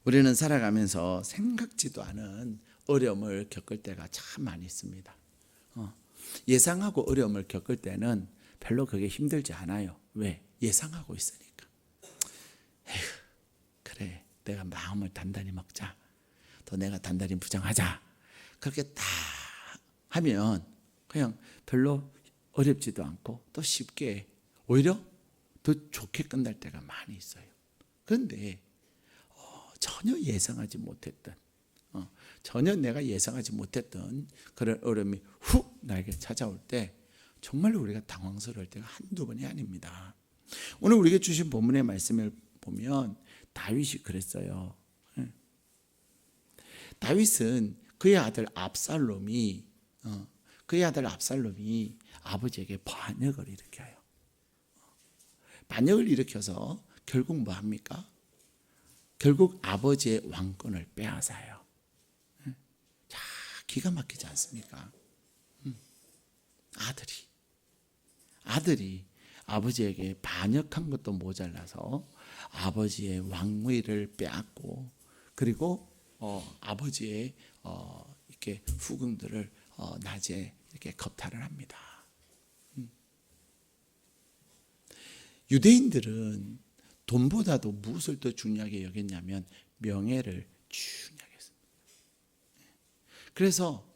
우리는 살아가면서 생각지도 않은 어려움을 겪을 때가 참 많이 있습니다. 예상하고 어려움을 겪을 때는 별로 그게 힘들지 않아요. 왜? 예상하고 있으니까. 에휴, 그래, 내가 마음을 단단히 먹자. 또 내가 단단히 무장하자. 그렇게 다 하면 그냥 별로 어렵지도 않고 또 쉽게 오히려 더 좋게 끝날 때가 많이 있어요. 그런데 전혀 예상하지 못했던 전혀 내가 예상하지 못했던 그런 어려움이 훅 나에게 찾아올 때 정말로 우리가 당황스러울 때가 한두 번이 아닙니다. 오늘 우리에게 주신 본문의 말씀을 보면 다윗이 그랬어요. 다윗은 그의 아들 압살롬이 아버지에게 반역을 일으켜요. 반역을 일으켜서 결국 뭐 합니까? 결국 아버지의 왕권을 빼앗아요. 자, 기가 막히지 않습니까? 아들이 아버지에게 반역한 것도 모자라서 아버지의 왕위를 빼앗고 그리고 아버지의 이렇게 후궁들을 낮에 이렇게 겁탈을 합니다. 유대인들은 돈보다도 무엇을 더 중요하게 여겼냐면 명예를 중요하게 했습니다. 그래서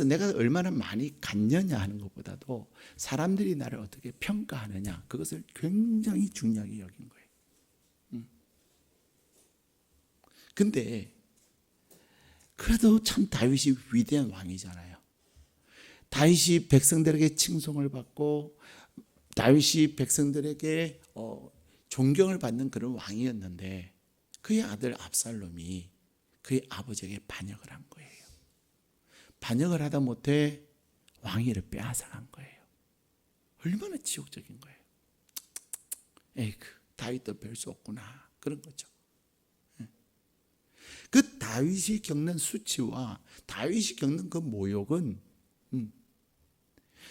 내가 얼마나 많이 갖느냐 하는 것보다도 사람들이 나를 어떻게 평가하느냐 그것을 굉장히 중요하게 여긴 거예요. 근데 그래도 참 다윗이 위대한 왕이잖아요. 다윗이 백성들에게 칭송을 받고 다윗이 백성들에게 존경을 받는 그런 왕이었는데 그의 아들 압살롬이 그의 아버지에게 반역을 한 거예요. 반역을 하다 못해 왕위를 빼앗아간 거예요. 얼마나 지옥적인 거예요. 에이그, 다윗도 별 수 없구나 그런 거죠. 그 다윗이 겪는 수치와 다윗이 겪는 그 모욕은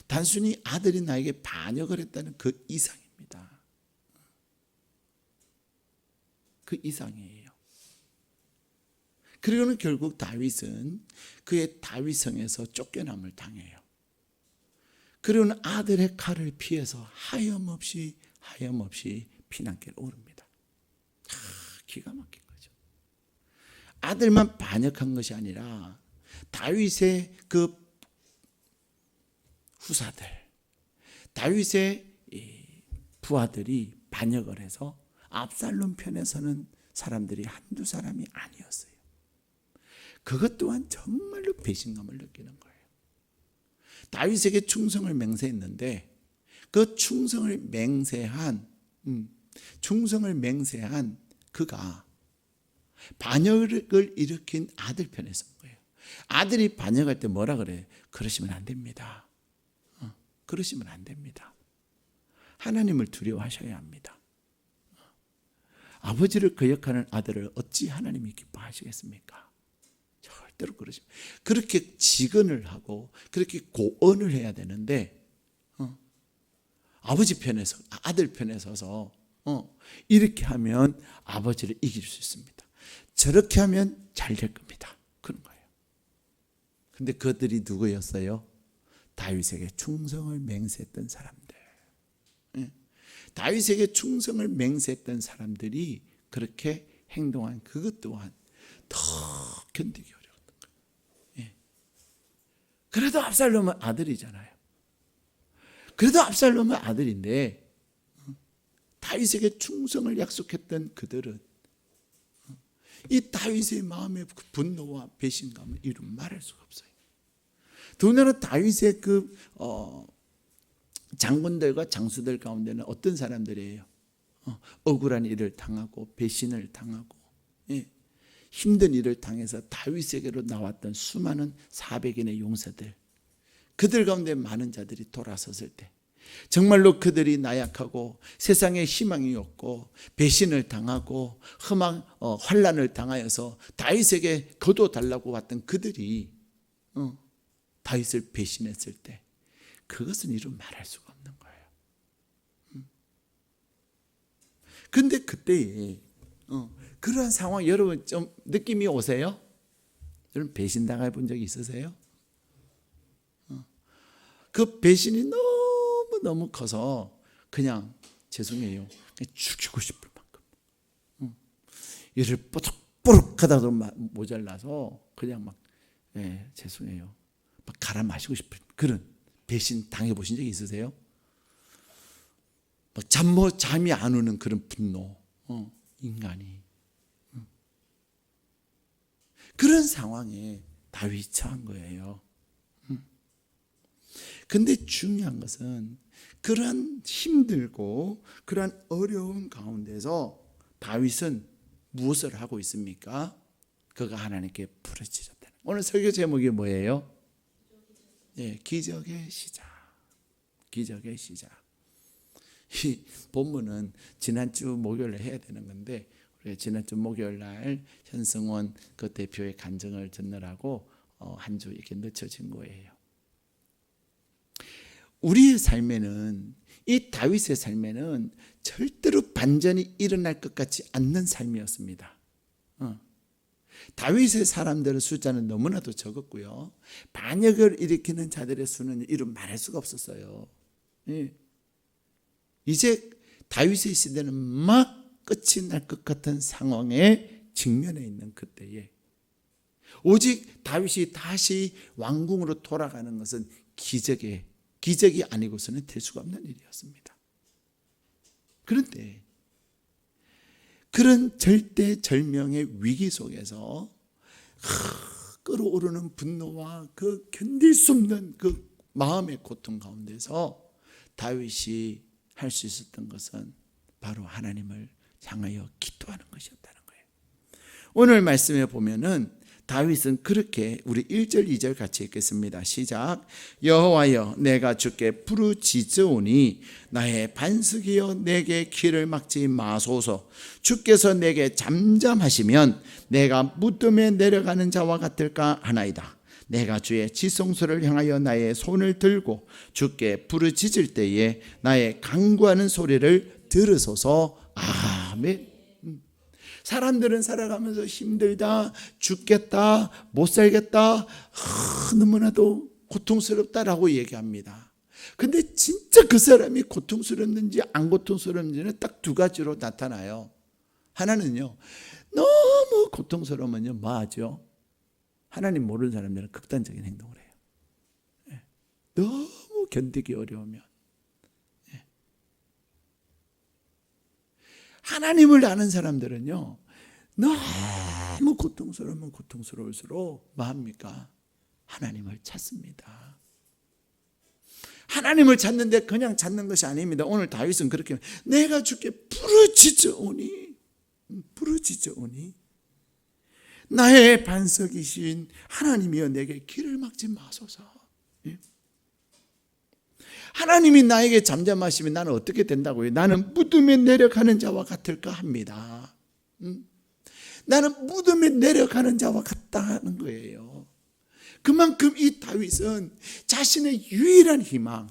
단순히 아들이 나에게 반역을 했다는 그 이상입니다. 그 이상이에요. 그리고는 결국 다윗은 그의 다윗성에서 쫓겨남을 당해요. 그리고는 아들의 칼을 피해서 하염없이 피난길을 오릅니다. 기가 막힌 거죠. 아들만 반역한 것이 아니라 다윗의 그 후사들, 다윗의 부하들이 반역을 해서 압살롬 편에 서는 사람들이 한두 사람이 아니었어요. 그것 또한 정말로 배신감을 느끼는 거예요. 다윗에게 충성을 맹세했는데 그 충성을 맹세한 그가 반역을 일으킨 아들 편에 선 거예요. 아들이 반역할 때 뭐라 그래요? 그러시면 안 됩니다. 그러시면 안 됩니다. 하나님을 두려워하셔야 합니다. 아버지를 거역하는 아들을 어찌 하나님이 기뻐하시겠습니까? 절대로 그러시면 그렇게 직언을 하고 그렇게 고언을 해야 되는데 아버지 편에서 아들 편에 서서 이렇게 하면 아버지를 이길 수 있습니다. 저렇게 하면 잘 될 겁니다. 그런 거예요. 근데 그들이 누구였어요? 다윗에게 충성을 맹세했던 사람들. 다윗에게 충성을 맹세했던 사람들이 그렇게 행동한 그것 또한 더 견디기 어려웠던 거예요. 그래도 압살롬은 아들이잖아요. 그래도 압살롬은 아들인데 다윗에게 충성을 약속했던 그들은 이 다윗의 마음의 분노와 배신감을 이루 말할 수가 없어요. 더군다나 다윗의 그 장군들과 장수들 가운데는 어떤 사람들이에요? 억울한 일을 당하고 배신을 당하고 힘든 일을 당해서 다윗에게로 나왔던 수많은 400인의 용사들, 그들 가운데 많은 자들이 돌아섰을 때 정말로 그들이 나약하고 세상에 희망이 없고 배신을 당하고 환난을 당하여서 다윗에게 거둬달라고 왔던 그들이 다윗을 배신했을 때 그것은 이루 말할 수가 없는 거예요. 근데 그때에 그런 상황 여러분 좀 느낌이 오세요? 여러분 배신 당해 본 적 있으세요? 그 배신이 너무 커서 그냥 죄송해요. 그냥 죽이고 싶을 만큼. 이를 뽀득뽀득 하다도 모자라서 그냥 막 죄송해요. 막 갈아 마시고 싶은 그런 배신 당해 보신 적 있으세요? 막 잠이 안 오는 그런 분노. 인간이. 그런 상황에 다윗이 처한 거예요. 근데 중요한 것은 그러한 힘들고 그러한 어려운 가운데서 다윗은 무엇을 하고 있습니까? 그가 하나님께 부르짖었다는. 오늘 설교 제목이 뭐예요? 기적의 시작. 기적의 시작. 이 본문은 지난주 목요일에 해야 되는 건데 우리가 지난주 목요일 날 현승원 그 대표의 간증을 듣느라고 한 주 이렇게 늦춰진 거예요. 우리의 삶에는 이 다윗의 삶에는 절대로 반전이 일어날 것 같지 않는 삶이었습니다. 다윗의 사람들의 숫자는 너무나도 적었고요. 반역을 일으키는 자들의 수는 이름 말할 수가 없었어요. 이제 다윗의 시대는 막 끝이 날 것 같은 상황에 직면해 있는 그때에 오직 다윗이 다시 왕궁으로 돌아가는 것은 기적이 아니고서는 될 수가 없는 일이었습니다. 그런데 그런 절대절명의 위기 속에서 끓어오르는 분노와 그 견딜 수 없는 그 마음의 고통 가운데서 다윗이 할 수 있었던 것은 바로 하나님을 향하여 기도하는 것이었다는 거예요. 오늘 말씀에 보면은 다윗은 그렇게 우리 1절 2절 같이 읽겠습니다. 시작. 여호와여 내가 주께 부르짖으오니 나의 반석이여 내게 길을 막지 마소서. 주께서 내게 잠잠하시면 내가 무덤에 내려가는 자와 같을까 하나이다. 내가 주의 지성소를 향하여 나의 손을 들고 주께 부르짖을 때에 나의 간구하는 소리를 들으소서. 아멘. 사람들은 살아가면서 힘들다, 죽겠다, 못 살겠다, 너무나도 고통스럽다라고 얘기합니다. 근데 진짜 그 사람이 고통스럽는지 안 고통스럽는지는 딱 두 가지로 나타나요. 하나는요, 너무 고통스러우면요 뭐 하죠? 하나님 모르는 사람들은 극단적인 행동을 해요. 너무 견디기 어려우면. 하나님을 아는 사람들은요 너무 고통스러우면 고통스러울수록 뭐 합니까? 하나님을 찾습니다. 하나님을 찾는데 그냥 찾는 것이 아닙니다. 오늘 다윗은 그렇게 내가 주께 부르짖으오니 나의 반석이신 하나님이여 내게 길을 막지 마소서. 하나님이 나에게 잠잠하시면 나는 어떻게 된다고요? 나는 무덤에 내려가는 자와 같을까 합니다. 나는 무덤에 내려가는 자와 같다는 거예요. 그만큼 이 다윗은 자신의 유일한 희망,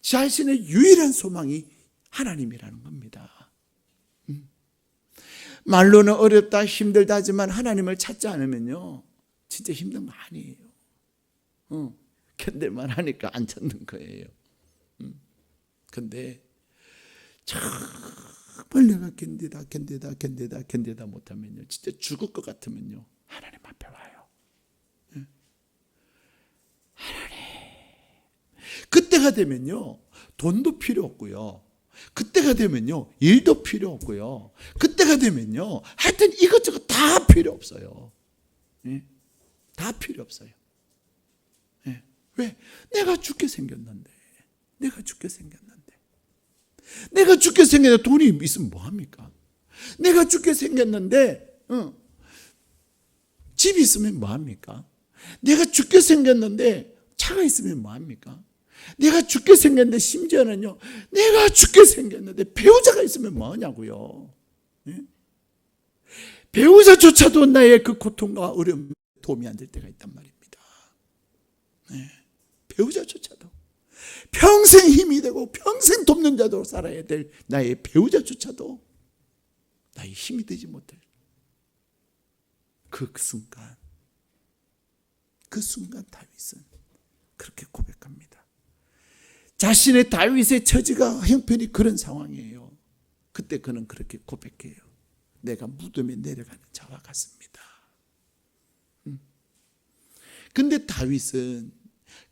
자신의 유일한 소망이 하나님이라는 겁니다. 말로는 어렵다, 힘들다 하지만 하나님을 찾지 않으면요 진짜 힘든 거 아니에요. 견딜만 하니까 안 찾는 거예요. 근데 정말 내가 견디다 못하면요 진짜 죽을 것 같으면요 하나님 앞에 와요. 하나님. 그때가 되면요 돈도 필요 없고요, 그때가 되면요 일도 필요 없고요, 그때가 되면요 하여튼 이것저것 다 필요 없어요. 다 필요 없어요. 왜? 내가 죽게 생겼는데 내가 죽게 생겼는데 돈이 있으면 뭐합니까? 내가 죽게 생겼는데 집이 있으면 뭐합니까? 내가 죽게 생겼는데 차가 있으면 뭐합니까? 내가 죽게 생겼는데 심지어는요 내가 죽게 생겼는데 배우자가 있으면 뭐하냐고요. 배우자조차도 나의 그 고통과 어려움에 도움이 안 될 때가 있단 말입니다. 배우자조차도 평생 힘이 되고 평생 돕는 자도 살아야 될 나의 배우자조차도 나의 힘이 되지 못할 그 순간 다윗은 그렇게 고백합니다. 자신의 다윗의 처지가 형편이 그런 상황이에요. 그때 그는 그렇게 고백해요. 내가 무덤에 내려가는 자와 같습니다. 근데 다윗은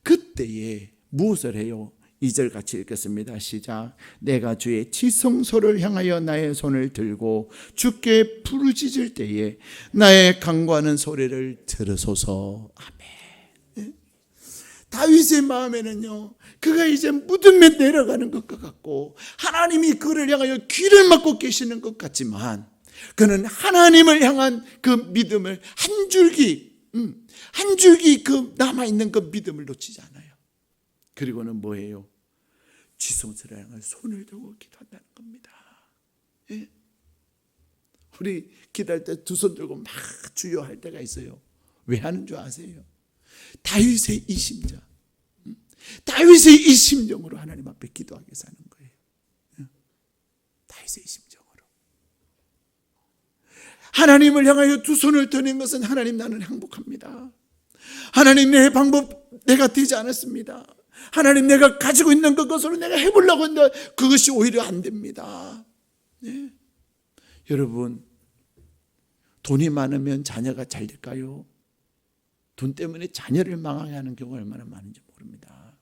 그때에 무엇을 해요? 2절 같이 읽겠습니다. 시작. 내가 주의 지성소를 향하여 나의 손을 들고 주께 부르짖을 때에 나의 간구하는 소리를 들으소서. 아멘. 다윗의 마음에는요, 그가 이제 무덤에 내려가는 것과 같고 하나님이 그를 향하여 귀를 막고 계시는 것 같지만 그는 하나님을 향한 그 믿음을 한 줄기 그 남아있는 그 믿음을 놓치지 않아요. 그리고는 뭐예요? 지성소를 향해 손을 들고 기도한다는 겁니다. 예? 우리 기도할 때 두 손 들고 막 주여 할 때가 있어요. 왜 하는 줄 아세요? 다윗의 이 심정, 다윗의 이 심정으로 하나님 앞에 기도하게 사는 거예요. 다윗의 이 심정으로 하나님을 향하여 두 손을 드는 것은 하나님 나는 행복합니다. 하나님 내 방법 내가 되지 않았습니다. 하나님 내가 가지고 있는 그것으로 내가 해보려고 했는데 그것이 오히려 안 됩니다. 네. 여러분, 돈이 많으면 자녀가 잘 될까요? 돈 때문에 자녀를 망하게 하는 경우가 얼마나 많은지 모릅니다.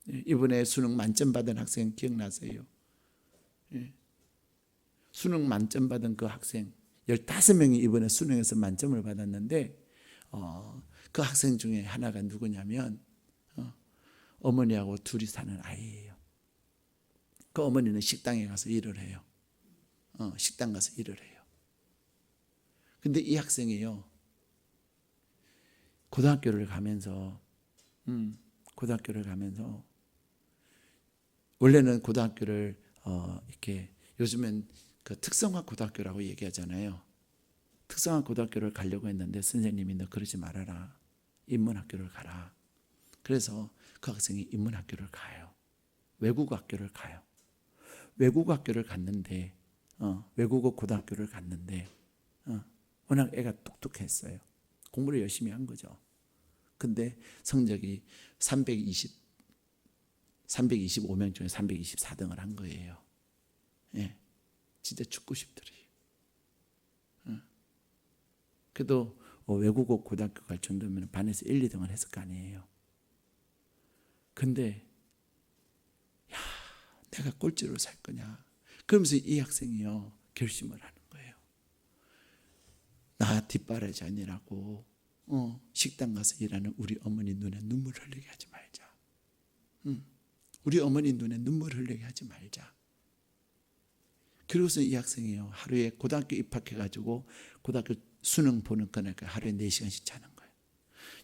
네. 이번에 수능 만점 받은 학생 기억나세요? 네. 수능 만점 받은 그 학생 15명이 이번에 수능에서 만점을 받았는데 그 학생 중에 하나가 누구냐면 어머니하고 둘이 사는 아이예요. 그 어머니는 식당에 가서 일을 해요. 식당 가서 일을 해요. 근데 이 학생이요, 고등학교를 가면서 원래는 고등학교를 이렇게 요즘엔 그 특성화 고등학교라고 얘기하잖아요. 특성화 고등학교를 가려고 했는데 선생님이 너 그러지 말아라. 인문학교를 가라. 그래서 그 학생이 인문학교를 가요. 외국어 학교를 가요. 외국어 학교를 갔는데 외국어 고등학교를 갔는데 워낙 애가 똑똑했어요. 공부를 열심히 한 거죠. 근데 성적이 325명 중에 324등을 한 거예요. 예, 진짜 죽고 싶더래요. 그래도 외국어 고등학교 갈 정도면 반에서 1, 2등을 했을 거 아니에요. 근데 내가 꼴찌로 살 거냐, 그러면서 이 학생이요 결심을 하는 거예요. 나 뒷바라지 아니라고 식당 가서 일하는 우리 어머니 눈에 눈물 흘리게 하지 말자. 우리 어머니 눈에 눈물 흘리게 하지 말자. 그리고서 이 학생이요 하루에 고등학교 입학해가지고 고등학교 수능 보는 거니까 하루에 4시간씩 자는 거예요.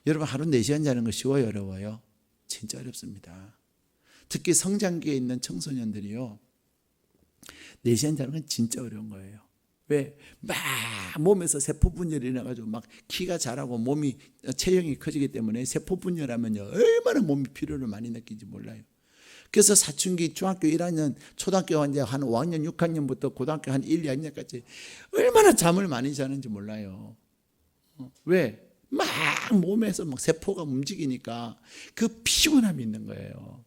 여러분, 하루 4시간 자는 거 쉬워요, 어려워요? 진짜 어렵습니다. 특히 성장기에 있는 청소년들이요 4시간 자는 건 진짜 어려운 거예요. 왜? 막 몸에서 세포 분열이 나가지고 막 키가 자라고 몸이 체형이 커지기 때문에 세포 분열하면요 얼마나 몸이 피로를 많이 느끼지 몰라요. 그래서 사춘기 중학교 1학년 초등학교 이제 한 5학년 6학년부터 고등학교 한 1, 2학년까지 얼마나 잠을 많이 자는지 몰라요. 왜? 막 몸에서 막 세포가 움직이니까 그 피곤함이 있는 거예요.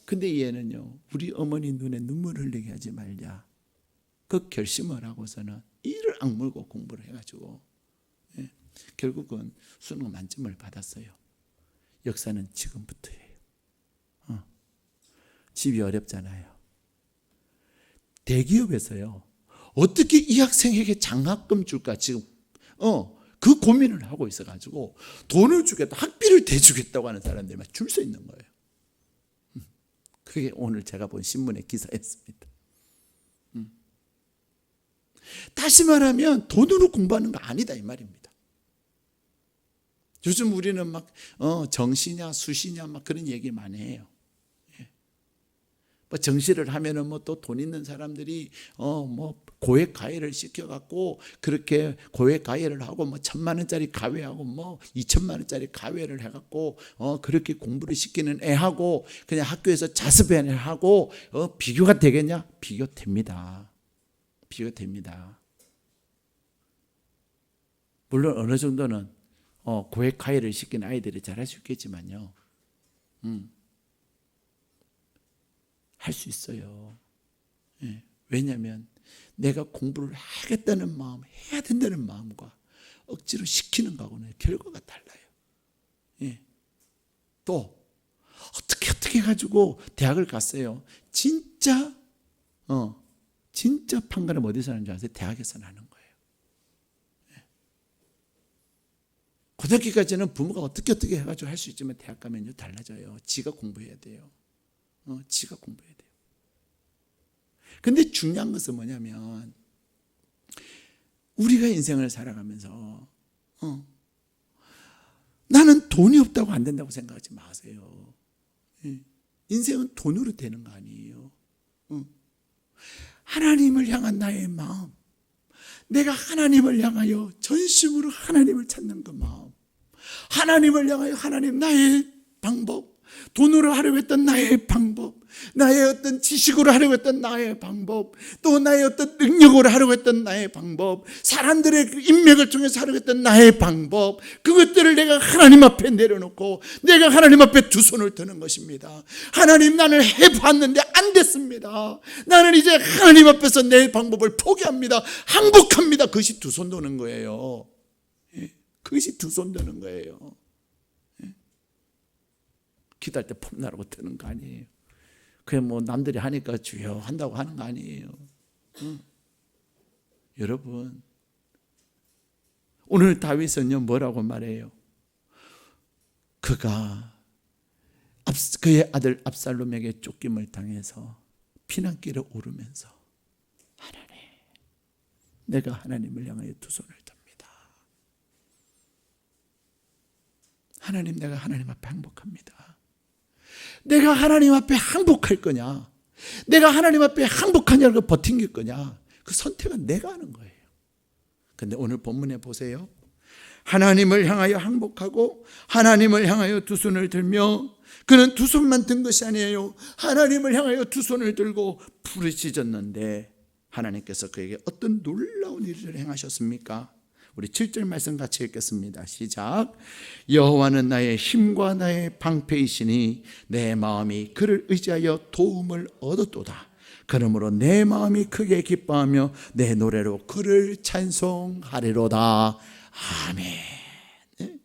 근데 얘는요 우리 어머니 눈에 눈물 흘리게 하지 말자, 그 결심을 하고서는 이를 악물고 공부를 해가지고 결국은 수능 만점을 받았어요. 역사는 지금부터예요. 집이 어렵잖아요. 대기업에서요 어떻게 이 학생에게 장학금 줄까 지금 그 고민을 하고 있어가지고 돈을 주겠다, 학비를 대주겠다고 하는 사람들만 줄 수 있는 거예요. 그게 오늘 제가 본 신문의 기사였습니다. 다시 말하면 돈으로 공부하는 거 아니다 이 말입니다. 요즘 우리는 막 정시냐 수시냐 막 그런 얘기 많이 해요. 뭐 정시를 하면은 뭐 또 돈 있는 사람들이 뭐 고액 가해를 시켜갖고 그렇게 고액 가해를 하고 뭐 1,000만 원짜리 가해하고 뭐 2,000만 원짜리 가해를 해갖고 그렇게 공부를 시키는 애하고 그냥 학교에서 자습회를 하고 비교가 되겠냐? 비교됩니다. 비교됩니다. 물론 어느 정도는 고액화해를 시킨 아이들이 잘할 수 있겠지만요, 할 수 있어요. 예. 왜냐하면 내가 공부를 하겠다는 마음, 해야 된다는 마음과 억지로 시키는 거하고는 결과가 달라요. 예. 또 어떻게 해가지고 대학을 갔어요. 진짜 판가름 어디서 하는 줄 아세요? 대학에서 나는 거예요. 예. 고등학교까지는 부모가 어떻게 해가지고 할 수 있지만 대학 가면요 달라져요. 지가 공부해야 돼요. 지가 공부해야 돼요. 근데 중요한 것은 뭐냐면 우리가 인생을 살아가면서 나는 돈이 없다고 안 된다고 생각하지 마세요. 인생은 돈으로 되는 거 아니에요. 하나님을 향한 나의 마음, 내가 하나님을 향하여 전심으로 하나님을 찾는 그 마음, 하나님을 향하여 하나님 나의 방법, 돈으로 하려고 했던 나의 방법, 나의 어떤 지식으로 하려고 했던 나의 방법, 또 나의 어떤 능력으로 하려고 했던 나의 방법, 사람들의 그 인맥을 통해서 하려고 했던 나의 방법, 그것들을 내가 하나님 앞에 내려놓고 내가 하나님 앞에 두 손을 드는 것입니다. 하나님, 나는 해봤는데 안 됐습니다. 나는 이제 하나님 앞에서 내 방법을 포기합니다. 항복합니다. 그것이 두 손 드는 거예요. 그것이 두 손 드는 거예요. 기도할 때 폼나라고 드는 거 아니에요. 그냥 뭐 남들이 하니까 주여 한다고 하는 거 아니에요. 여러분, 오늘 다윗은요 뭐라고 말해요? 그가 그의 아들 압살롬에게 쫓김을 당해서 피난길에 오르면서 하나님, 내가 하나님을 향하여 두 손을 듭니다. 하나님, 내가 하나님 앞에 항복합니다. 내가 하나님 앞에 항복할 거냐, 내가 하나님 앞에 항복하냐고 버팅길 거냐, 그 선택은 내가 하는 거예요. 근데 오늘 본문에 보세요. 하나님을 향하여 항복하고 하나님을 향하여 두 손을 들며, 그는 두 손만 든 것이 아니에요. 하나님을 향하여 두 손을 들고 부르짖었는데 하나님께서 그에게 어떤 놀라운 일을 행하셨습니까? 우리 7절 말씀 같이 읽겠습니다. 시작. 여호와는 나의 힘과 나의 방패이시니 내 마음이 그를 의지하여 도움을 얻었도다. 그러므로 내 마음이 크게 기뻐하며 내 노래로 그를 찬송하리로다. 아멘. 네?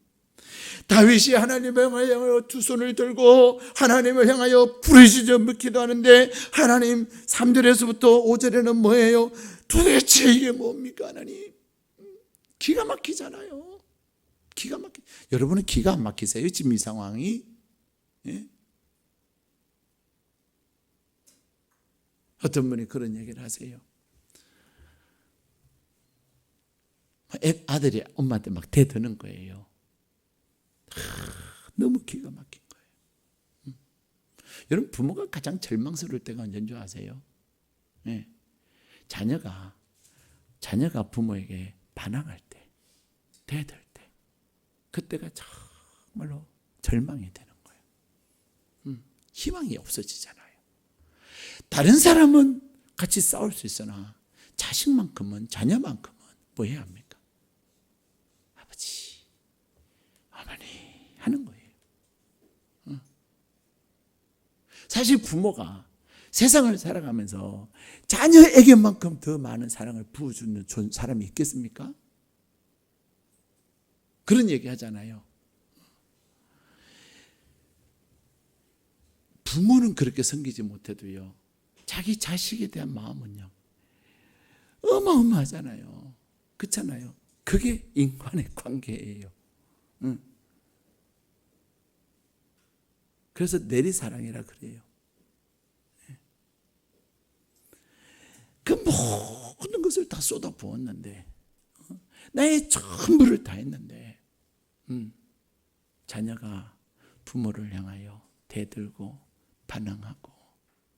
다윗이 하나님을 향하여 두 손을 들고 하나님을 향하여 부르짖어 기도하는데, 하나님 3절에서부터 5절에는 뭐예요? 도대체 이게 뭡니까 하나님? 기가 막히잖아요. 기가 막히. 여러분은 기가 안 막히세요? 지금 이 상황이? 예? 어떤 분이 그런 얘기를 하세요. 아들이 엄마한테 막 대드는 거예요. 너무 기가 막힌 거예요. 여러분, 부모가 가장 절망스러울 때가 언제인 줄 아세요? 예. 자녀가 부모에게 반항할 때, 대들 때, 그때가 정말로 절망이 되는 거예요. 희망이 없어지잖아요. 다른 사람은 같이 싸울 수 있으나 자식만큼은, 자녀만큼은 뭐 해야 합니까? 아버지, 어머니 하는 거예요. 사실 부모가 세상을 살아가면서 자녀에게만큼 더 많은 사랑을 부어주는 사람이 있겠습니까? 그런 얘기 하잖아요. 부모는 그렇게 섬기지 못해도요, 자기 자식에 대한 마음은요 어마어마하잖아요. 그렇잖아요. 그게 인간의 관계예요. 그래서 내리사랑이라 그래요. 그 모든 것을 다 쏟아부었는데, 나의 전부를 다 했는데, 자녀가 부모를 향하여 대들고 반항하고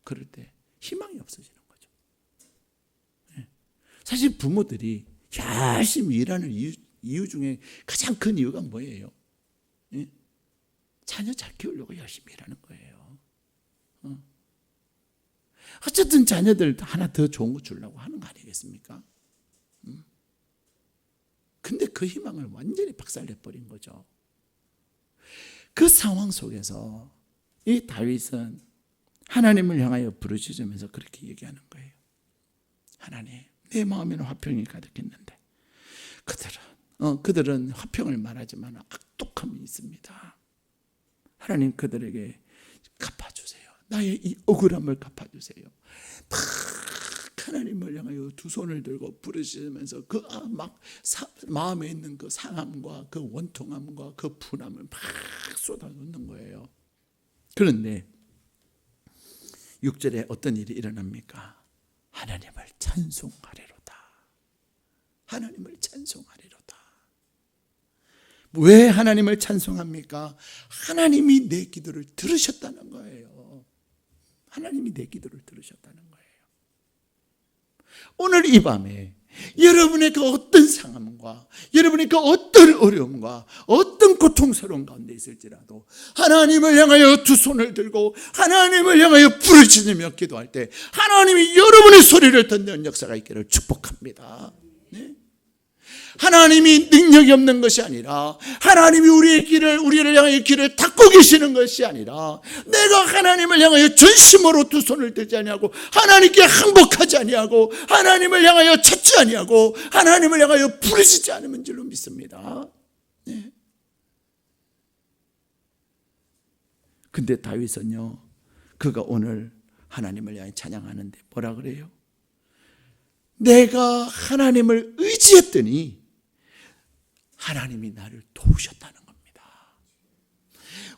그럴 때 희망이 없어지는 거죠. 사실 부모들이 열심히 일하는 이유 중에 가장 큰 이유가 뭐예요? 자녀 잘 키우려고 열심히 일하는 거예요. 어쨌든 자녀들 하나 더 좋은 거 주려고 하는 거 아니겠습니까? 근데 그 희망을 완전히 박살내버린 거죠. 그 상황 속에서 이 다윗은 하나님을 향하여 부르짖으면서 그렇게 얘기하는 거예요. 하나님, 내 마음에는 화평이 가득했는데 그들은 화평을 말하지만 악독함이 있습니다. 하나님, 그들에게 갚아주세요. 나의 이 억울함을 갚아주세요. 막 하나님을 향하여 두 손을 들고 부르짖으면서 그 마음에 있는 그 상함과 그 원통함과 그 분함을 막 쏟아놓는 거예요. 그런데 6절에 어떤 일이 일어납니까? 하나님을 찬송하리로다. 하나님을 찬송하리로다. 왜 하나님을 찬송합니까? 하나님이 내 기도를 들으셨다는 거예요. 하나님이 내 기도를 들으셨다는 거예요. 오늘 이 밤에 여러분의 그 어떤 상황과 여러분의 그 어떤 어려움과 어떤 고통스러운 가운데 있을지라도 하나님을 향하여 두 손을 들고 하나님을 향하여 부르짖으며 기도할 때 하나님이 여러분의 소리를 듣는 역사가 있기를 축복합니다. 네? 하나님이 능력이 없는 것이 아니라 하나님이 우리를 향하여 길을 닫고 계시는 것이 아니라 내가 하나님을 향하여 전심으로 두 손을 들지 아니하고 하나님께 항복하지 아니하고 하나님을 향하여 찾지 아니하고 하나님을 향하여 부르짖지 않으면 줄로 믿습니다. 네. 근데 다윗은요, 그가 오늘 하나님을 향해 찬양하는데 뭐라 그래요? 내가 하나님을 의지했더니 하나님이 나를 도우셨다는 겁니다.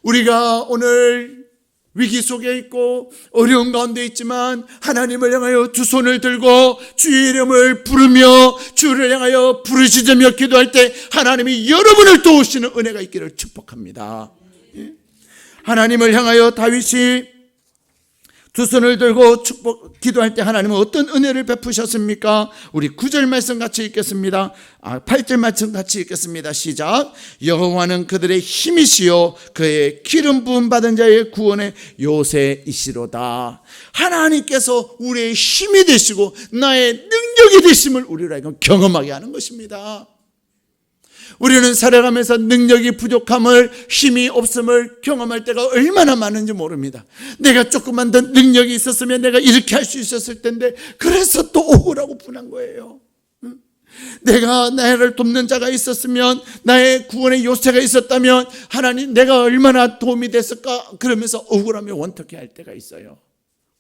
우리가 오늘 위기 속에 있고 어려운 가운데 있지만 하나님을 향하여 두 손을 들고 주의 이름을 부르며 주를 향하여 부르짖으며 기도할 때 하나님이 여러분을 도우시는 은혜가 있기를 축복합니다. 하나님을 향하여 다윗이 두 손을 들고 기도할 때 하나님은 어떤 은혜를 베푸셨습니까? 우리 9절 말씀 같이 읽겠습니다. 8절 말씀 같이 읽겠습니다. 시작. 여호와는 그들의 힘이시요 그의 기름 부음 받은 자의 구원의 요새이시로다. 하나님께서 우리의 힘이 되시고 나의 능력이 되심을 우리로 경험하게 하는 것입니다. 우리는 살아가면서 능력이 부족함을, 힘이 없음을 경험할 때가 얼마나 많은지 모릅니다. 내가 조금만 더 능력이 있었으면 내가 이렇게 할 수 있었을 텐데 그래서 또 억울하고 분한 거예요. 내가 나를 돕는 자가 있었으면, 나의 구원의 요새가 있었다면 하나님 내가 얼마나 도움이 됐을까 그러면서 억울하며 원통해 할 때가 있어요.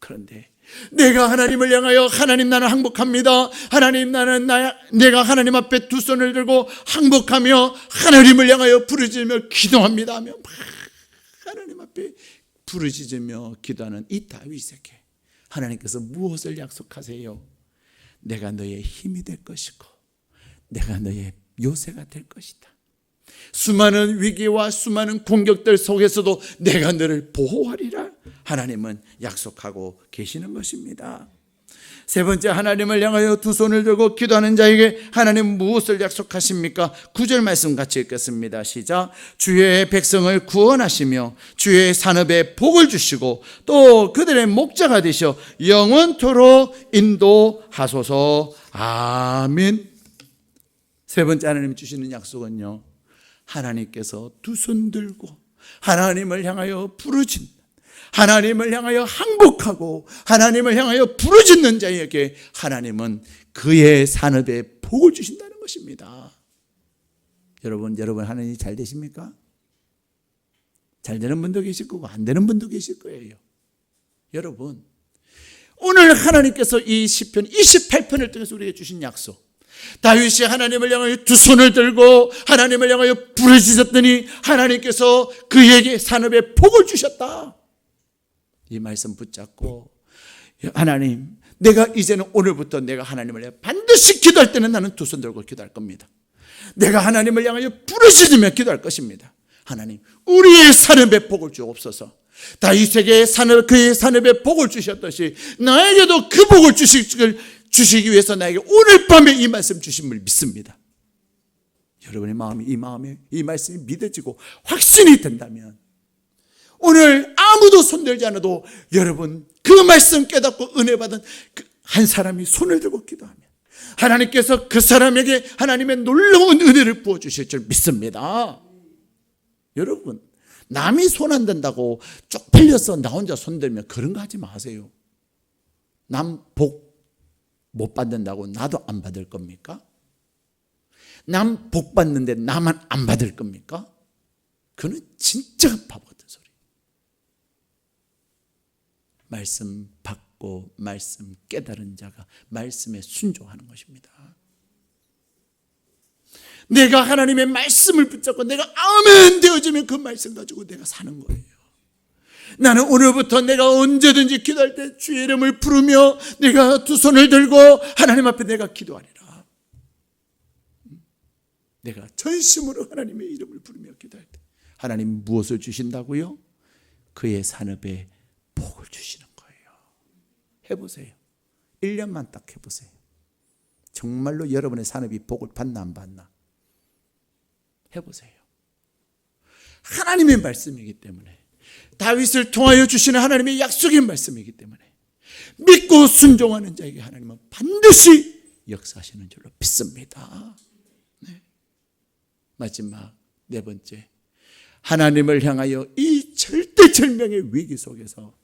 그런데 내가 하나님을 향하여 하나님 나는 항복합니다. 하나님 나는 내가 하나님 앞에 두 손을 들고 항복하며 하나님을 향하여 부르짖으며 기도합니다 하며 막 하나님 앞에 부르짖으며 기도하는 이 다윗에게 하나님께서 무엇을 약속하세요? 내가 너의 힘이 될 것이고 내가 너의 요새가 될 것이다. 수많은 위기와 수많은 공격들 속에서도 내가 너를 보호하리라 하나님은 약속하고 계시는 것입니다. 세 번째, 하나님을 향하여 두 손을 들고 기도하는 자에게 하나님 무엇을 약속하십니까? 9절 말씀 같이 읽겠습니다. 시작. 주의 백성을 구원하시며 주의 산업에 복을 주시고 또 그들의 목자가 되셔 영원토록 인도하소서. 아멘. 세 번째, 하나님이 주시는 약속은요, 하나님께서 두 손 들고 하나님을 향하여 부르짖는, 하나님을 향하여 항복하고 하나님을 향하여 부르짖는 자에게 하나님은 그의 산업에 복을 주신다는 것입니다. 여러분 하나님이 잘 되십니까? 잘 되는 분도 계실 거고 안 되는 분도 계실 거예요. 여러분, 오늘 하나님께서 이 시편 28편을 통해서 우리에게 주신 약속, 다윗이 하나님을 향하여 두 손을 들고 하나님을 향하여 부르짖었더니 하나님께서 그에게 산업에 복을 주셨다. 이 말씀 붙잡고 하나님, 내가 이제는 오늘부터 내가 하나님을 향해 반드시 기도할 때는 나는 두 손 들고 기도할 겁니다. 내가 하나님을 향하여 부르짖으며 기도할 것입니다. 하나님, 우리의 산업에 복을 주옵소서. 다윗에게 그의 산업에 복을 주셨듯이 나에게도 그 복을 주시기 위해서 나에게 오늘 밤에 이 말씀 주심을 믿습니다. 여러분의 마음이 이 말씀이 믿어지고 확신이 된다면 오늘 아무도 손들지 않아도 여러분 그 말씀 깨닫고 은혜 받은 한 사람이 손을 들고 기도하면 하나님께서 그 사람에게 하나님의 놀라운 은혜를 부어주실 줄 믿습니다. 여러분, 남이 손 안 댄다고 쪽팔려서 나 혼자 손 들면 그런 거 하지 마세요. 남 복 못 받는다고 나도 안 받을 겁니까? 남 복 받는데 나만 안 받을 겁니까? 그는 진짜 바보 같은 소리. 말씀 받고 말씀 깨달은 자가 말씀에 순종하는 것입니다. 내가 하나님의 말씀을 붙잡고 내가 아멘 되어지면 그 말씀 가지고 내가 사는 거예요. 나는 오늘부터 내가 언제든지 기도할 때 주의 이름을 부르며 내가 두 손을 들고 하나님 앞에 내가 기도하리라. 내가 전심으로 하나님의 이름을 부르며 기도할 때 하나님 무엇을 주신다고요? 그의 산업에 복을 주시는 거예요. 해보세요. 1년만 딱 해보세요. 정말로 여러분의 산업이 복을 받나 안 받나? 해보세요. 하나님의 말씀이기 때문에, 다윗을 통하여 주시는 하나님의 약속의 말씀이기 때문에 믿고 순종하는 자에게 하나님은 반드시 역사하시는 줄로 믿습니다. 네. 마지막 네 번째, 하나님을 향하여 이 절대절명의 위기 속에서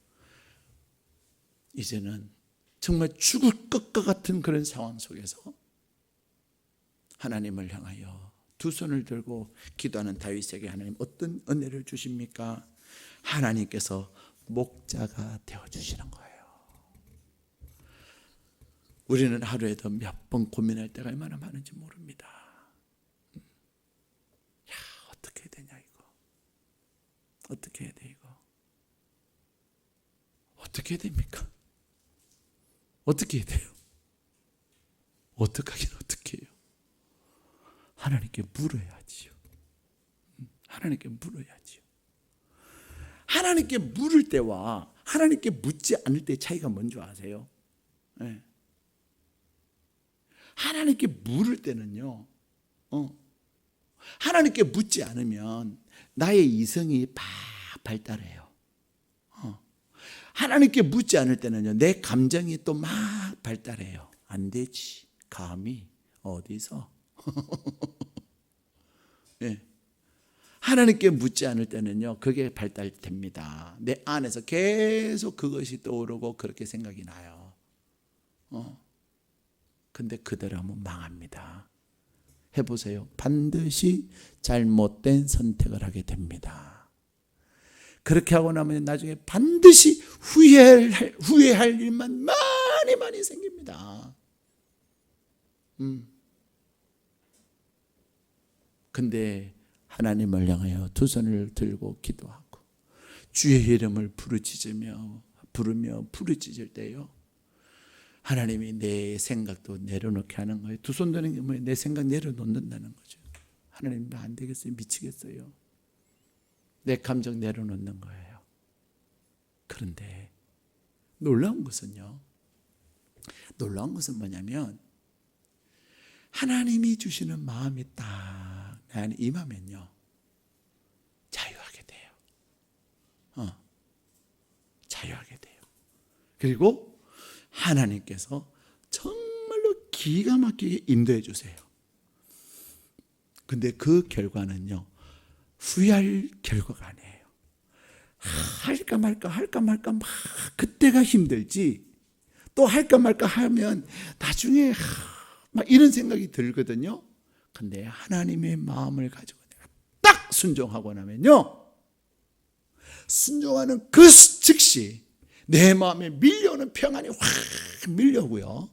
이제는 정말 죽을 것과 같은 그런 상황 속에서 하나님을 향하여 두 손을 들고 기도하는 다윗에게 하나님 어떤 은혜를 주십니까? 하나님께서 목자가 되어주시는 거예요. 우리는 하루에도 몇 번 고민할 때가 얼마나 많은지 모릅니다. 야, 어떻게 해야 되냐 이거. 어떻게 해야 돼 이거. 어떻게 해야 됩니까? 어떻게 해야 돼요? 어떻게 하긴 어떻게 해요? 하나님께 물어야지요. 하나님께 물어야지요. 하나님께 물을 때와 하나님께 묻지 않을 때의 차이가 뭔지 아세요? 네. 하나님께 물을 때는요, 하나님께 묻지 않으면 나의 이성이 막 발달해요. 하나님께 묻지 않을 때는요, 내 감정이 또 막 발달해요. 안 되지. 감히 어디서? 네. 하나님께 묻지 않을 때는요, 그게 발달됩니다. 내 안에서 계속 그것이 떠오르고 그렇게 생각이 나요. 근데 그대로 하면 망합니다. 해보세요. 반드시 잘못된 선택을 하게 됩니다. 그렇게 하고 나면 나중에 반드시 후회할 일만 많이 생깁니다. 근데 하나님을 향하여 두 손을 들고 기도하고 주의 이름을 부르며 부르짖을 때요, 하나님이 내 생각도 내려놓게 하는 거예요. 두 손 드는 게 뭐예요? 내 생각 내려놓는다는 거죠. 하나님 안 되겠어요. 미치겠어요. 내 감정 내려놓는 거예요. 그런데 놀라운 것은 뭐냐면 하나님이 주시는 마음이 딱 내 안에 임하면요, 자유하게 돼요. 자유하게 돼요. 그리고 하나님께서 정말로 기가 막히게 인도해 주세요. 근데 그 결과는요, 후회할 결과가 아니에요. 할까 말까 막 그때가 힘들지, 또 할까 말까 하면 나중에 막 이런 생각이 들거든요. 근데 하나님의 마음을 가지고 내가 딱 순종하고 나면요, 순종하는 그 즉시 내 마음에 밀려오는 평안이 확 밀려오고요,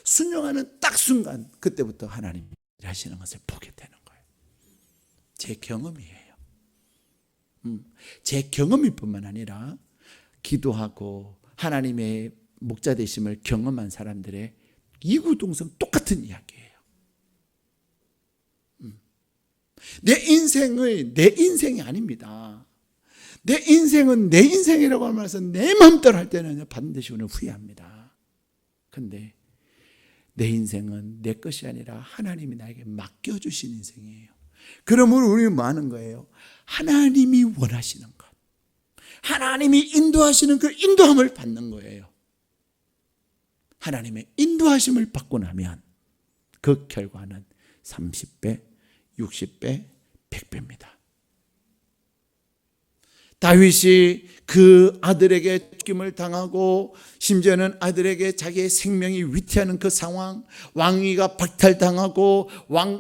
순종하는 딱 순간 그때부터 하나님이 하시는 것을 보게 되는 거예요. 제 경험이에요. 제 경험일 뿐만 아니라 기도하고 하나님의 목자 되심을 경험한 사람들의 이구동성 똑같은 이야기예요. 내 인생이 아닙니다. 내 인생은 내 인생이라고 하면서 내 마음대로 할 때는 반드시 오늘 후회합니다. 근데 내 인생은 내 것이 아니라 하나님이 나에게 맡겨주신 인생이에요. 그러므로 우리는 뭐 하는 거예요? 하나님이 원하시는 것, 하나님이 인도하시는 그 인도함을 받는 거예요. 하나님의 인도하심을 받고 나면 그 결과는 30배, 60배, 100배입니다. 다윗이 그 아들에게 죽임을 당하고 심지어는 아들에게 자기의 생명이 위태하는 그 상황, 왕위가 박탈당하고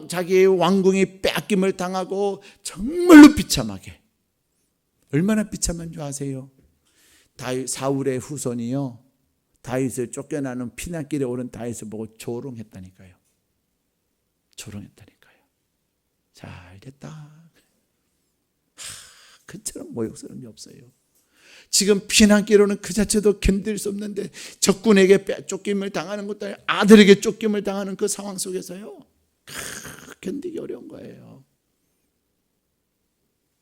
자기의 왕궁이 빼앗김을 당하고 정말로 비참하게, 얼마나 비참한 줄 아세요? 사울의 후손이요, 다윗을 쫓겨나는 피난길에 오른 다윗을 보고 조롱했다니까요. 조롱했다니까요. 잘 됐다. 그처럼 모욕스러운 게 없어요. 지금 피난길로는 그 자체도 견딜 수 없는데 적군에게 쫓김을 당하는 것도 아니라 아들에게 쫓김을 당하는 그 상황 속에서요, 견디기 어려운 거예요.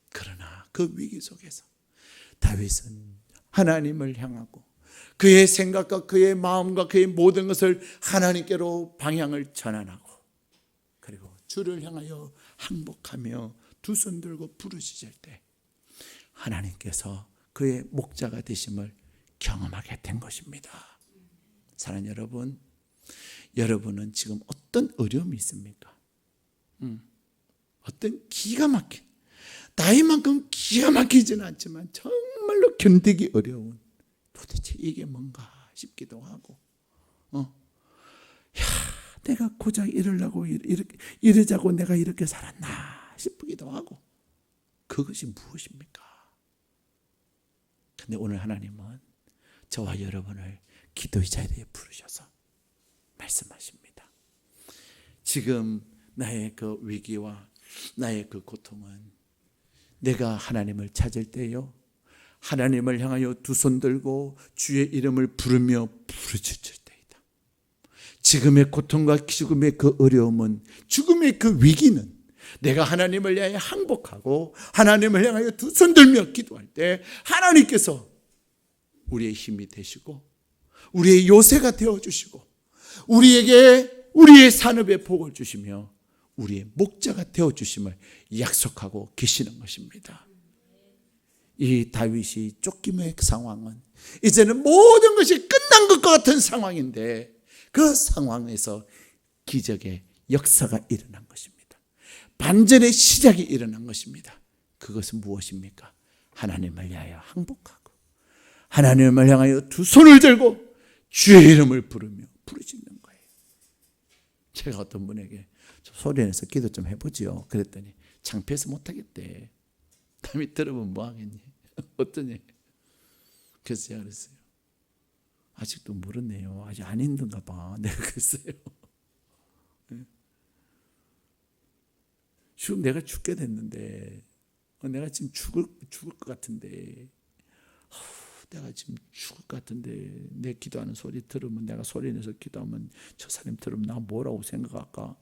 그러나 그 위기 속에서 다윗은 하나님을 향하고 그의 생각과 그의 마음과 그의 모든 것을 하나님께로 방향을 전환하고, 그리고 주를 향하여 항복하며 두 손 들고 부르짖을 때 하나님께서 그의 목자가 되심을 경험하게 된 것입니다. 사랑하는 여러분, 여러분은 지금 어떤 어려움이 있습니까? 어떤 기가 막힌, 나이만큼 기가 막히지는 않지만 정말로 견디기 어려운, 도대체 이게 뭔가 싶기도 하고, 내가 고작 이러자고 내가 이렇게 살았나 싶기도 하고, 그것이 무엇입니까? 근데 오늘 하나님은 저와 여러분을 기도의 자리에 부르셔서 말씀하십니다. 지금 나의 그 위기와 나의 그 고통은 내가 하나님을 찾을 때요, 하나님을 향하여 두 손 들고 주의 이름을 부르며 부르짖을 때이다. 지금의 고통과 죽음의 그 어려움은, 죽음의 그 위기는 내가 하나님을 향해 항복하고 하나님을 향하여 두 손 들며 기도할 때 하나님께서 우리의 힘이 되시고 우리의 요새가 되어주시고 우리의 산업에 복을 주시며 우리의 목자가 되어주심을 약속하고 계시는 것입니다. 이 다윗이 쫓김의 상황은 이제는 모든 것이 끝난 것과 같은 상황인데, 그 상황에서 기적의 역사가 일어난 것입니다. 반전의 시작이 일어난 것입니다. 그것은 무엇입니까? 하나님을 향하여 항복하고 하나님을 향하여 두 손을 들고 주의 이름을 부르며 부르짖는 거예요. 제가 어떤 분에게 소리 내서 기도 좀 해보지요 그랬더니 창피해서 못하겠대. 남이 들으면 뭐하겠니? 어떠니? 그래서 제가 그랬어요. 아직도 모르네요. 아직 안 힘든가 봐. 내가 그랬어요. 지금 내가 죽게 됐는데, 내가 지금 죽을 것 같은데, 내가 지금 죽을 것 같은데 내 기도하는 소리 들으면, 내가 소리 내서 기도하면 저 사람 들으면 나 뭐라고 생각할까?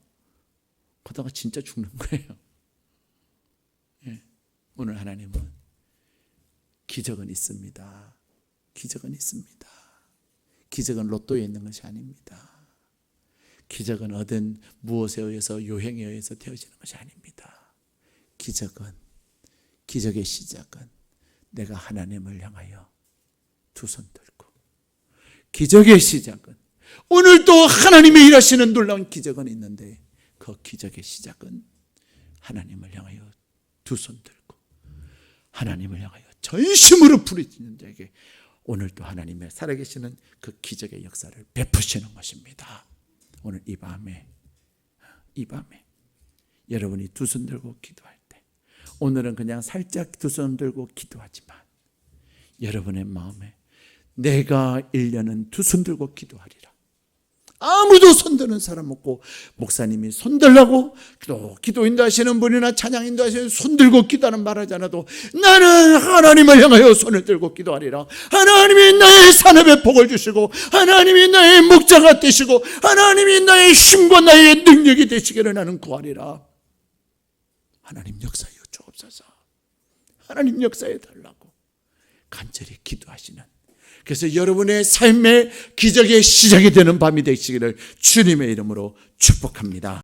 그러다가 진짜 죽는 거예요. 예. 오늘 하나님은 기적은 있습니다. 기적은 있습니다. 기적은 로또에 있는 것이 아닙니다. 기적은 얻은 무엇에 의해서, 요행에 의해서 되어지는 것이 아닙니다. 기적의 시작은 내가 하나님을 향하여 두 손 들고, 기적의 시작은 오늘도 하나님이 일하시는 놀라운 기적은 있는데, 그 기적의 시작은 하나님을 향하여 두 손 들고 하나님을 향하여 전심으로 부르짖는 자에게 오늘도 하나님의 살아계시는 그 기적의 역사를 베푸시는 것입니다. 오늘 이 밤에 여러분이 두 손 들고 기도할 때, 오늘은 그냥 살짝 두 손 들고 기도하지만 여러분의 마음에 내가 1년은 두 손 들고 기도하리라. 아무도 손드는 사람 없고, 목사님이 손들라고 기도 인도하시는 분이나 찬양 인도하시는 손들고 기도하는 말하지 않아도 나는 하나님을 향하여 손을 들고 기도하리라. 하나님이 나의 산업에 복을 주시고 하나님이 나의 목자가 되시고 하나님이 나의 힘과 나의 능력이 되시기를 나는 구하리라. 하나님 역사여 주옵소서. 하나님 역사해 달라고 간절히 기도하시는, 그래서 여러분의 삶의 기적의 시작이 되는 밤이 되시기를 주님의 이름으로 축복합니다.